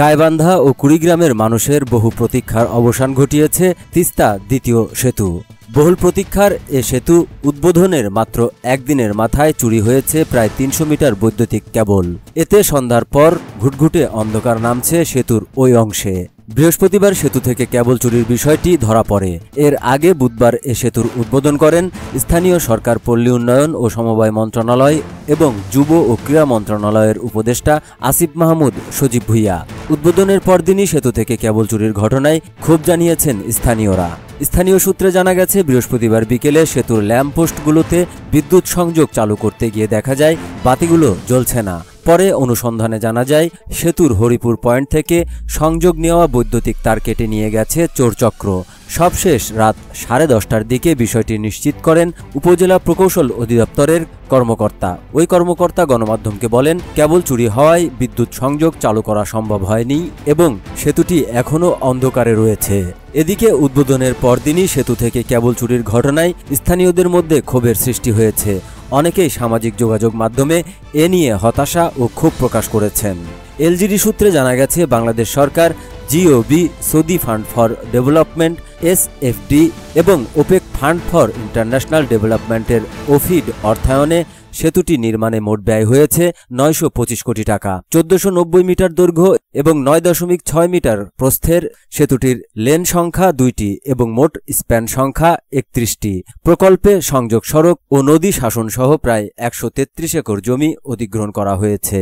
গাইবান্ধা ও কুড়িগ্রামের মানুষের বহু প্রতীক্ষার অবসান ঘটিয়েছে তিস্তা দ্বিতীয় সেতু। বহুল প্রতীক্ষার এ সেতু উদ্বোধনের মাত্র একদিনের মাথায় চুরি হয়েছে প্রায় ৩০০ মিটার বৈদ্যুতিক কেবল। এতে সন্ধ্যার পর ঘুটঘুটে অন্ধকার নামছে সেতুর ওই অংশে। বৃহস্পতিবার সেতু থেকে কেবল চুরির বিষয়টি ধরা পড়ে। এর আগে বুধবার এ সেতুর উদ্বোধন করেন স্থানীয় সরকার, পল্লী উন্নয়ন ও সমবায় মন্ত্রণালয় এবং যুব ও ক্রীড়া মন্ত্রণালয়ের উপদেষ্টা আসিফ মাহমুদ সজীব ভুইয়া। উদ্বোধনের পরদিনই সেতু থেকে কেবল চুরির ঘটনায় ক্ষোভ জানিয়েছেন স্থানীয়রা। স্থানীয় সূত্রে জানা গেছে, বৃহস্পতিবার বিকেলে সেতুর ল্যাম্পপোস্টগুলোতে বিদ্যুৎ সংযোগ চালু করতে গিয়ে দেখা যায় বাতিগুলো জ্বলছে না। পরে অনুসন্ধানে জানা যায়, সেতুর হরিপুর পয়েন্ট থেকে সংযোগ নেওয়া বৈদ্যুতিক তার কেটে নিয়ে গেছে চোরচক্র। সবশেষ রাত 10:30টার দিকে বিষয়টি নিশ্চিত করেন উপজেলা প্রকৌশল অধিদপ্তরের কর্মকর্তা। ওই কর্মকর্তা গণমাধ্যমকে বলেন, কেবল চুরি হওয়ায় বিদ্যুৎ সংযোগ চালু করা সম্ভব হয়নি এবং সেতুটি এখনও অন্ধকারে রয়েছে। এদিকে উদ্বোধনের পরদিনই সেতু থেকে কেবল চুরির ঘটনায় স্থানীয়দের মধ্যে ক্ষোভের সৃষ্টি হয়েছে। অনেকেই সামাজিক যোগাযোগ মাধ্যমে এ নিয়ে হতাশা ও ক্ষোভ প্রকাশ করেছেন। এলজিডি সূত্রে জানা গেছে, বাংলাদেশ সরকার, GOB, Saudi fund for development SFD এবং ওপেক ফান্ড ফর ইন্টারন্যাশনাল ডেভেলপমেন্টের ওফিড অর্থায়নে সেতুটি নির্মাণে মোট ব্যয় হয়েছে 925 কোটি টাকা। 1490 মিটার দৈর্ঘ্য এবং 9.6 মিটার প্রস্থের সেতুটির লেন সংখ্যা 2টি এবং মোট স্প্যান সংখ্যা 31টি। প্রকল্পে সংযোগ সড়ক ও নদী শাসন সহ প্রায় 133 একর জমি অধিগ্রহণ করা হয়েছে।